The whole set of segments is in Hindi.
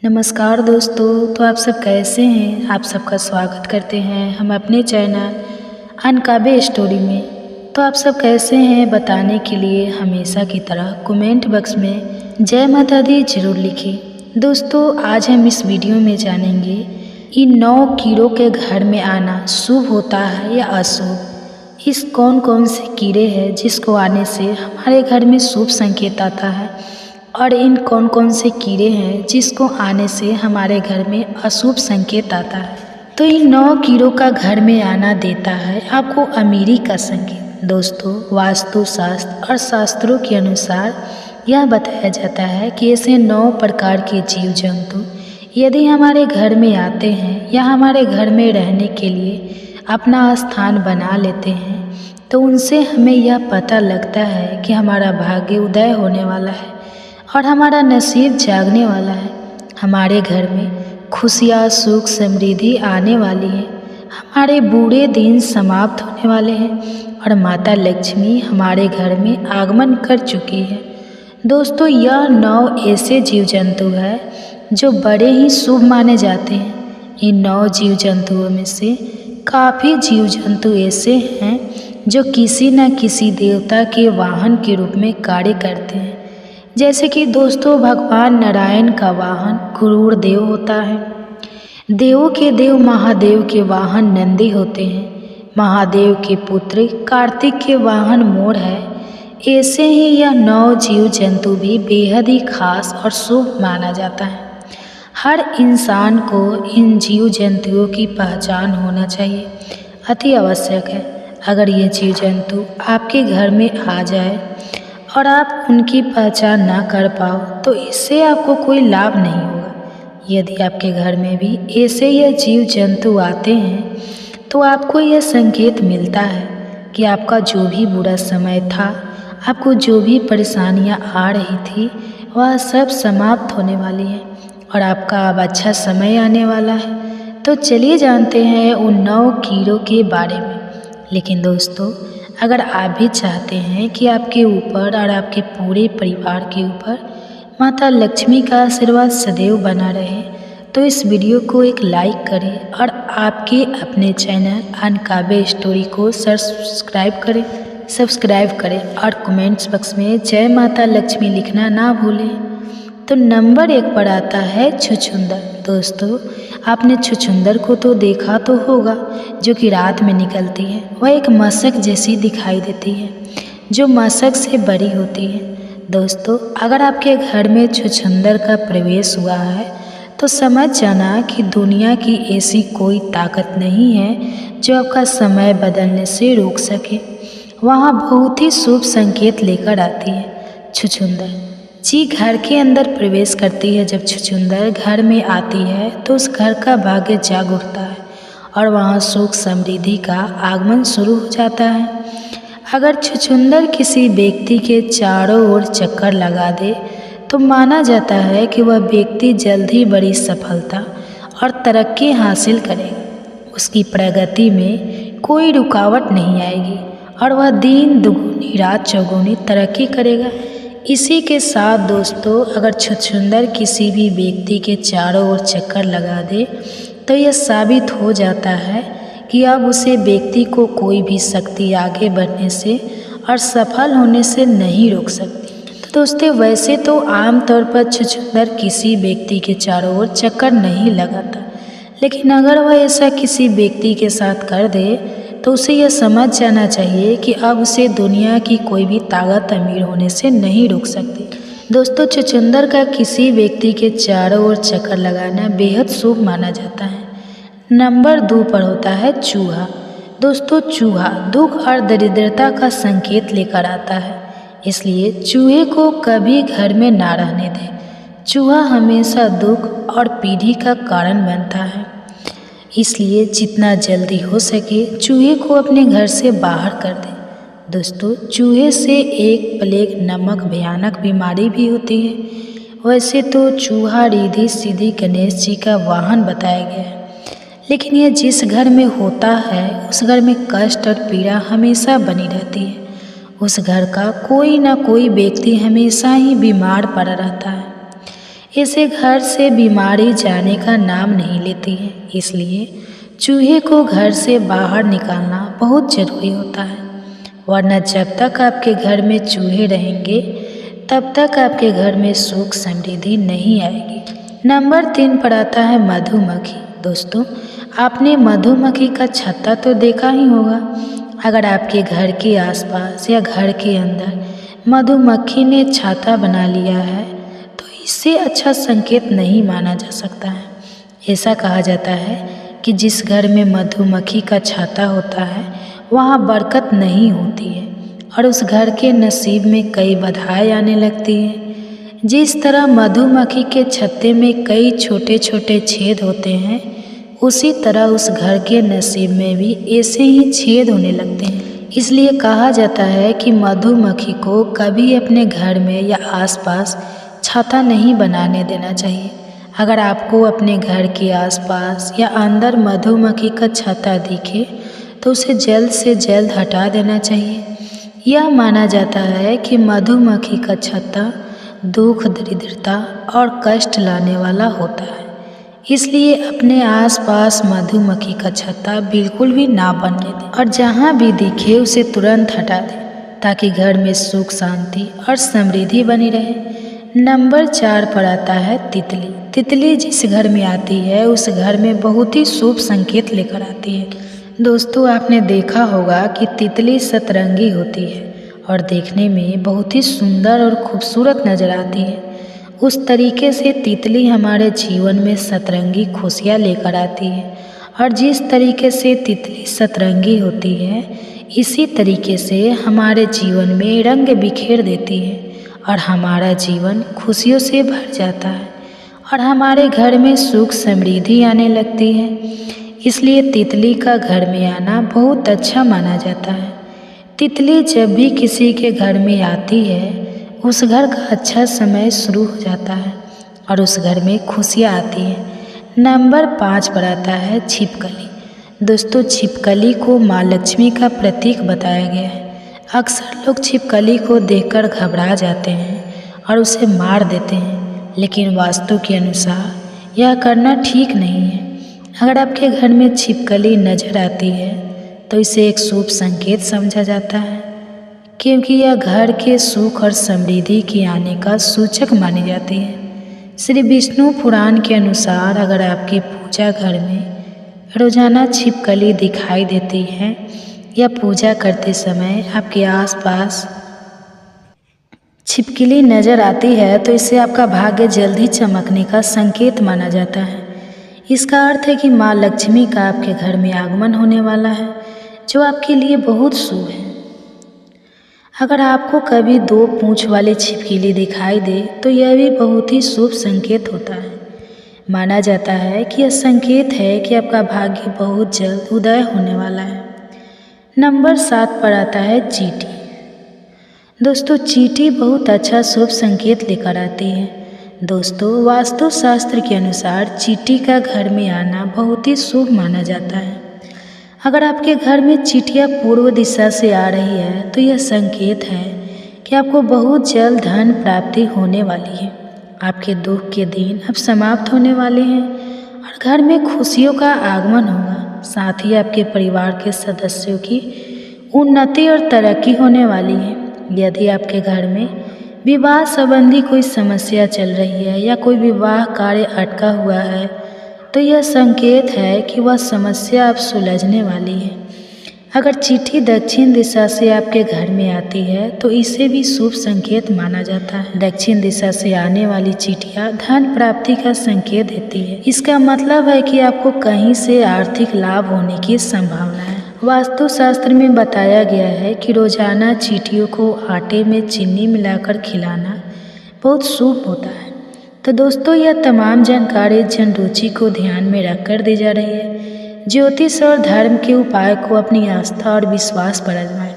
नमस्कार दोस्तों। तो आप सब कैसे हैं? आप सबका स्वागत करते हैं हम अपने चैनल अनकाबे स्टोरी में। तो आप सब कैसे हैं बताने के लिए हमेशा की तरह कमेंट बॉक्स में जय माता दी जरूर लिखें। दोस्तों आज हम इस वीडियो में जानेंगे इन 9 कीड़ों के घर में आना शुभ होता है या अशुभ। इस कौन कौन से कीड़े हैं जिसको आने से हमारे घर में शुभ संकेत आता है और इन कौन कौन से कीड़े हैं जिसको आने से हमारे घर में अशुभ संकेत आता है। तो इन 9 कीड़ों का घर में आना देता है आपको अमीरी का संकेत। दोस्तों वास्तु शास्त्र और शास्त्रों के अनुसार यह बताया जाता है कि ऐसे 9 प्रकार के जीव जंतु यदि हमारे घर में आते हैं या हमारे घर में रहने के लिए अपना स्थान बना लेते हैं तो उनसे हमें यह पता लगता है कि हमारा भाग्य उदय होने वाला है और हमारा नसीब जागने वाला है। हमारे घर में खुशियाँ सुख समृद्धि आने वाली है, हमारे बुरे दिन समाप्त होने वाले हैं और माता लक्ष्मी हमारे घर में आगमन कर चुकी है। दोस्तों यह 9 ऐसे जीव जंतु है जो बड़े ही शुभ माने जाते हैं। इन 9 जीव जंतुओं में से काफ़ी जीव जंतु ऐसे हैं जो किसी न किसी देवता के वाहन के रूप में कार्य करते हैं। जैसे कि दोस्तों भगवान नारायण का वाहन क्रूर देव होता है। देवों के देव महादेव के वाहन नंदी होते हैं। महादेव के पुत्र कार्तिक के वाहन मोर है। ऐसे ही यह 9 जीव जंतु भी बेहद ही खास और शुभ माना जाता है। हर इंसान को इन जीव जंतुओं की पहचान होना चाहिए, अति आवश्यक है। अगर ये जीव जंतु आपके घर में आ जाए और आप उनकी पहचान ना कर पाओ तो इससे आपको कोई लाभ नहीं होगा। यदि आपके घर में भी ऐसे यह जीव जंतु आते हैं तो आपको यह संकेत मिलता है कि आपका जो भी बुरा समय था, आपको जो भी परेशानियां आ रही थी वह सब समाप्त होने वाली है और आपका अब अच्छा समय आने वाला है। तो चलिए जानते हैं उन 9 कीड़ों के बारे में। लेकिन दोस्तों अगर आप भी चाहते हैं कि आपके ऊपर और आपके पूरे परिवार के ऊपर माता लक्ष्मी का आशीर्वाद सदैव बना रहे तो इस वीडियो को एक लाइक करें और आपके अपने चैनल अनकाबे स्टोरी को सब्सक्राइब करें और कमेंट्स बॉक्स में जय माता लक्ष्मी लिखना ना भूलें। तो नंबर 1 पर आता है छुछुंदर। दोस्तों आपने छुछुंदर को तो देखा तो होगा, जो कि रात में निकलती है। वह एक मशक जैसी दिखाई देती है जो मशक से बड़ी होती है। दोस्तों अगर आपके घर में छुछुंदर का प्रवेश हुआ है तो समझ जाना कि दुनिया की ऐसी कोई ताकत नहीं है जो आपका समय बदलने से रोक सके। वहाँ बहुत ही शुभ संकेत लेकर आती है छुछुंदर जी। घर के अंदर प्रवेश करती है जब छुछुंदर घर में आती है तो उस घर का भाग्य जाग उठता है और वहाँ सुख समृद्धि का आगमन शुरू हो जाता है। अगर छुछुंदर किसी व्यक्ति के चारों ओर चक्कर लगा दे तो माना जाता है कि वह व्यक्ति जल्द ही बड़ी सफलता और तरक्की हासिल करेगा। उसकी प्रगति में कोई रुकावट नहीं आएगी और वह दिन दुगुनी रात चौगुनी तरक्की करेगा। इसी के साथ दोस्तों अगर छुछुंदर किसी भी व्यक्ति के चारों ओर चक्कर लगा दे तो यह साबित हो जाता है कि अब उसे व्यक्ति को कोई भी शक्ति आगे बढ़ने से और सफल होने से नहीं रोक सकती। तो दोस्तों वैसे तो आमतौर पर छुछुंदर किसी व्यक्ति के चारों ओर चक्कर नहीं लगाता, लेकिन अगर वह ऐसा किसी व्यक्ति के साथ कर दे तो उसे यह समझ जाना चाहिए कि अब उसे दुनिया की कोई भी ताकत अमीर होने से नहीं रोक सकती। दोस्तों छुछुंदर का किसी व्यक्ति के चारों ओर चक्कर लगाना बेहद शुभ माना जाता है। नंबर 2 पर होता है चूहा। दोस्तों चूहा दुख और दरिद्रता का संकेत लेकर आता है, इसलिए चूहे को कभी घर में ना रहने दें। चूहा हमेशा दुख और पीढ़ी का कारण बनता है, इसलिए जितना जल्दी हो सके चूहे को अपने घर से बाहर कर दें। दोस्तों चूहे से एक प्लेग नामक भयानक बीमारी भी होती है। वैसे तो चूहा रिद्धि सिद्धि गणेश जी का वाहन बताया गया है, लेकिन यह जिस घर में होता है उस घर में कष्ट और पीड़ा हमेशा बनी रहती है। उस घर का कोई ना कोई व्यक्ति हमेशा ही बीमार पड़ा रहता है। ऐसे घर से बीमारी जाने का नाम नहीं लेती है। इसलिए चूहे को घर से बाहर निकालना बहुत ज़रूरी होता है, वरना जब तक आपके घर में चूहे रहेंगे तब तक आपके घर में सुख समृद्धि नहीं आएगी। नंबर 3 पर आता है मधुमक्खी। दोस्तों, आपने मधुमक्खी का छत्ता तो देखा ही होगा। अगर आपके घर के आसपास या घर के अंदर मधुमक्खी ने छाता बना लिया है तो इससे अच्छा संकेत नहीं माना जा सकता है। ऐसा कहा जाता है कि जिस घर में मधुमक्खी का छाता होता है वहाँ बरकत नहीं होती है और उस घर के नसीब में कई बाधाएं आने लगती हैं। जिस तरह मधुमक्खी के छत्ते में कई छोटे छोटे छेद होते हैं, उसी तरह उस घर के नसीब में भी ऐसे ही छेद होने लगते हैं। इसलिए कहा जाता है कि मधुमक्खी को कभी अपने घर में या आसपास छाता नहीं बनाने देना चाहिए। अगर आपको अपने घर के आसपास या अंदर मधुमक्खी का छाता दिखे तो उसे जल्द से जल्द हटा देना चाहिए। यह माना जाता है कि मधुमक्खी का छत्ता दुख, दरिद्रता और कष्ट लाने वाला होता है। इसलिए अपने आसपास मधुमक्खी का छत्ता बिल्कुल भी ना बनने दें और जहाँ भी दिखे उसे तुरंत हटा दें ताकि घर में सुख, शांति और समृद्धि बनी रहे। नंबर 4 पर आता है तितली। तितली जिस घर में आती है उस घर में बहुत ही शुभ संकेत लेकर आती है। दोस्तों, आपने देखा होगा कि तितली सतरंगी होती है और देखने में बहुत ही सुंदर और खूबसूरत नज़र आती है। उस तरीके से तितली हमारे जीवन में सतरंगी खुशियाँ लेकर आती है और जिस तरीके से तितली सतरंगी होती है इसी तरीके से हमारे जीवन में रंग बिखेर देती है और हमारा जीवन खुशियों से भर जाता है और हमारे घर में सुख समृद्धि आने लगती है। इसलिए तितली का घर में आना बहुत अच्छा माना जाता है। तितली जब भी किसी के घर में आती है उस घर का अच्छा समय शुरू हो जाता है और उस घर में खुशियाँ आती हैं। नंबर 5 पर आता है छिपकली। दोस्तों, छिपकली को माँ लक्ष्मी का प्रतीक बताया गया है। अक्सर लोग छिपकली को देखकर घबरा जाते हैं और उसे मार देते हैं, लेकिन वास्तु के अनुसार यह करना ठीक नहीं है। अगर आपके घर में छिपकली नज़र आती है तो इसे एक शुभ संकेत समझा जाता है, क्योंकि यह घर के सुख और समृद्धि के आने का सूचक मानी जाती है। श्री विष्णु पुराण के अनुसार अगर आपकी पूजा घर में रोजाना छिपकली दिखाई देती है या पूजा करते समय आपके आसपास छिपकली नज़र आती है तो इससे आपका भाग्य जल्दी चमकने का संकेत माना जाता है। इसका अर्थ है कि माँ लक्ष्मी का आपके घर में आगमन होने वाला है, जो आपके लिए बहुत शुभ है। अगर आपको कभी 2 पूँछ वाली छिपकली दिखाई दे तो यह भी बहुत ही शुभ संकेत होता है। माना जाता है कि यह संकेत है कि आपका भाग्य बहुत जल्द उदय होने वाला है। नंबर 7 पर आता है चींटी। दोस्तों, चींटी बहुत अच्छा शुभ संकेत लेकर आती है। दोस्तों, वास्तुशास्त्र के अनुसार चींटी का घर में आना बहुत ही शुभ माना जाता है। अगर आपके घर में चींटियाँ पूर्व दिशा से आ रही है तो यह संकेत है कि आपको बहुत जल्द धन प्राप्ति होने वाली है। आपके दुख के दिन अब समाप्त होने वाले हैं और घर में खुशियों का आगमन होगा। साथ ही आपके परिवार के सदस्यों की उन्नति और तरक्की होने वाली है। यदि आपके घर में विवाह संबंधी कोई समस्या चल रही है या कोई विवाह कार्य अटका हुआ है तो यह संकेत है कि वह समस्या अब सुलझने वाली है। अगर चींटी दक्षिण दिशा से आपके घर में आती है तो इसे भी शुभ संकेत माना जाता है। दक्षिण दिशा से आने वाली चींटियाँ धन प्राप्ति का संकेत देती है। इसका मतलब है कि आपको कहीं से आर्थिक लाभ होने की संभावना है। वास्तुशास्त्र में बताया गया है कि रोजाना चींटियों को आटे में चीनी मिलाकर खिलाना बहुत शुभ होता है। तो दोस्तों, यह तमाम जानकारी जन रुचि को ध्यान में रखकर दी जा रही है। ज्योतिष और धर्म के उपाय को अपनी आस्था और विश्वास पर आजमाएं।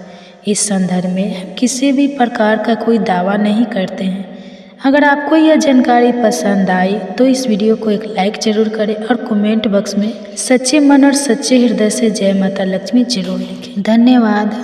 इस संदर्भ में हम किसी भी प्रकार का कोई दावा नहीं करते हैं। अगर आपको यह जानकारी पसंद आई तो इस वीडियो को एक लाइक जरूर करें और कमेंट बॉक्स में सच्चे मन और सच्चे हृदय से जय माता लक्ष्मी जरूर लिखें। धन्यवाद।